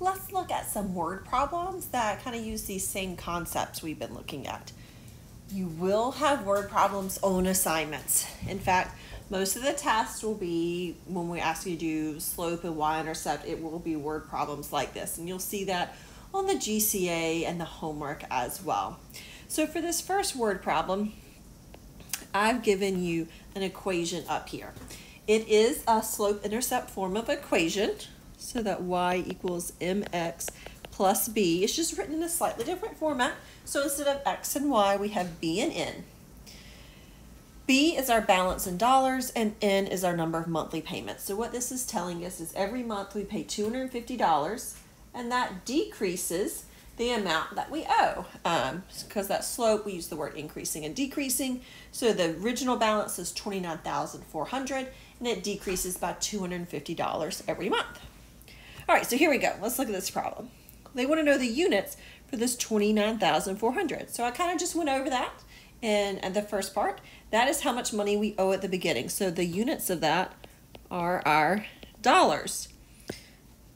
let's look at some word problems that kind of use these same concepts we've been looking at. You will have word problems on assignments. In fact, most of the tests will be, when we ask you to do slope and y-intercept, it will be word problems like this. And you'll see that on the GCA and the homework as well. So for this first word problem, I've given you an equation up here. It is a slope-intercept form of equation, so that y equals mx plus b. It's just written in a slightly different format. So instead of x and y, we have b and n. B is our balance in dollars, and N is our number of monthly payments. So what this is telling us is every month we pay $250, and that decreases the amount that we owe. Because that slope, we use the word increasing and decreasing. So the original balance is $29,400, and it decreases by $250 every month. All right, so here we go. Let's look at this problem. They want to know the units for this $29,400. So I kind of just went over that in the first part. That is how much money we owe at the beginning. So the units of that are our dollars.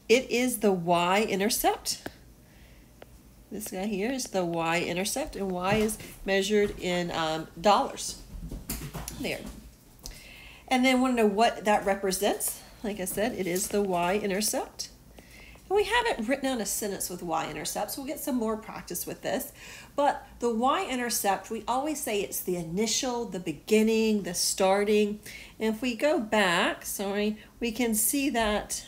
It is the y-intercept. This guy here is the y-intercept, and y is measured in dollars. There. And then want to know what that represents. Like I said, it is the y-intercept. And we haven't written out a sentence with y-intercepts. We'll get some more practice with this. But the y-intercept, we always say it's the initial, the beginning, the starting. And if we go back, we can see that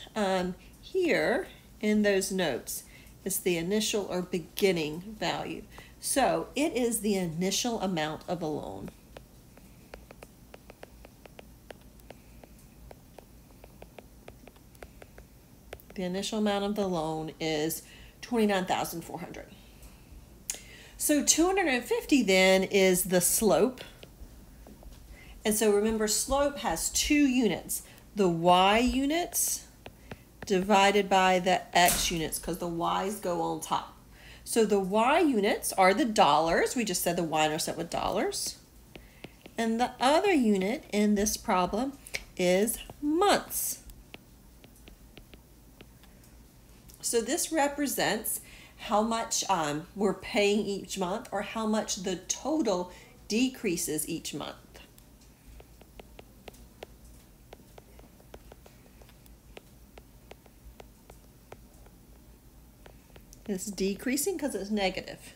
here in those notes, it's the initial or beginning value. So it is the initial amount of a loan. The initial amount of the loan is $29,400. So 250 then is the slope. And so remember, slope has two units, the y units divided by the x units, because the y's go on top. So the y units are the dollars. We just said the y-intercept with dollars. And the other unit in this problem is months. So this represents how much we're paying each month, or how much the total decreases each month. It's decreasing because it's negative.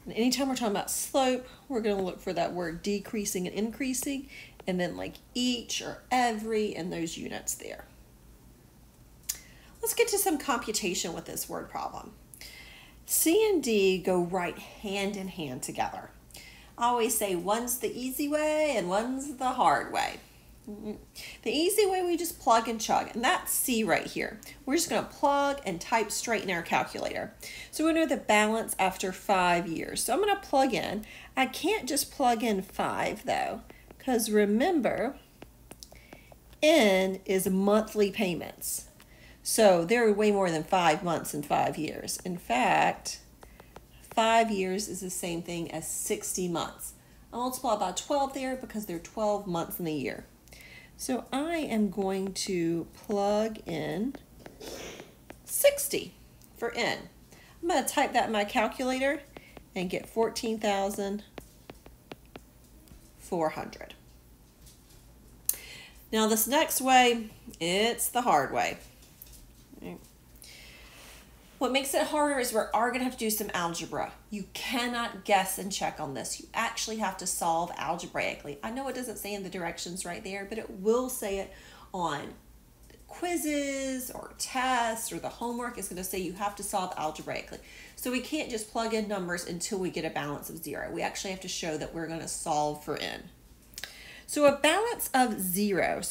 And anytime we're talking about slope, we're going to look for that word decreasing and increasing, and then like each or every and those units there. Let's get to some computation with this word problem. C and D go right hand in hand together. I always say one's the easy way and one's the hard way. The easy way, we just plug and chug, and that's C right here. We're just going to plug and type straight in our calculator. So we know the balance after 5 years. So I'm going to plug in. I can't just plug in 5 though, because remember, N is monthly payments. So there are way more than 5 months in 5 years. In fact, 5 years is the same thing as 60 months. I'll multiply by 12 there because there are 12 months in a year. So I am going to plug in 60 for N. I'm going to type that in my calculator and get 14,400. Now this next way, it's the hard way. What makes it harder is we are going to have to do some algebra. You cannot guess and check on this. You actually have to solve algebraically. I know it doesn't say in the directions right there, but it will say it on quizzes or tests, or the homework is going to say you have to solve algebraically. So we can't just plug in numbers until we get a balance of 0. We actually have to show that we're going to solve for N. So a balance of 0,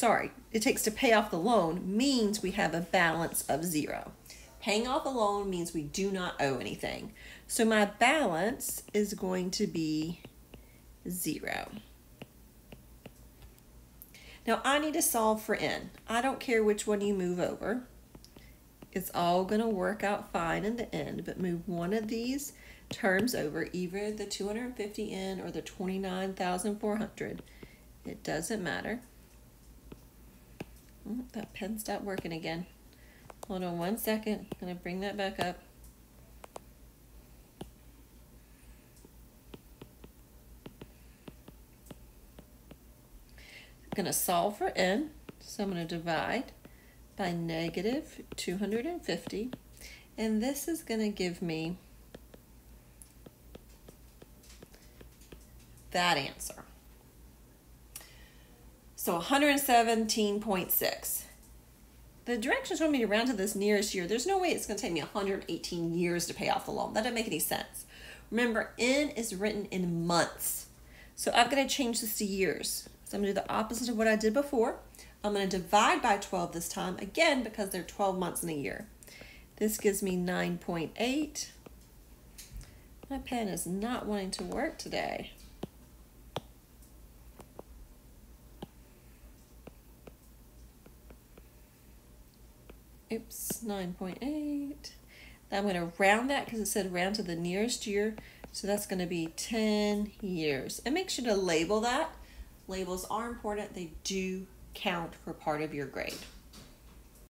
it takes to pay off the loan, means we have a balance of 0. Paying off a loan means we do not owe anything. So my balance is going to be 0. Now I need to solve for N. I don't care which one you move over. It's all going to work out fine in the end, but move one of these terms over, either the 250N or the 29,400. It doesn't matter. That pen stopped working again. Hold on 1 second. I'm going to bring that back up. I'm going to solve for n. So I'm going to divide by negative 250. And this is going to give me that answer. So 117.6. The directions want me to round to this nearest year. There's no way it's going to take me 118 years to pay off the loan. That doesn't make any sense. Remember, n is written in months. So I've got to change this to years. So I'm going to do the opposite of what I did before. I'm going to divide by 12 this time, again, because there are 12 months in a year. This gives me 9.8. My pen is not wanting to work today. Oops, 9.8. Now I'm going to round that because it said round to the nearest year. So that's going to be 10 years. And make sure to label that. Labels are important. They do count for part of your grade.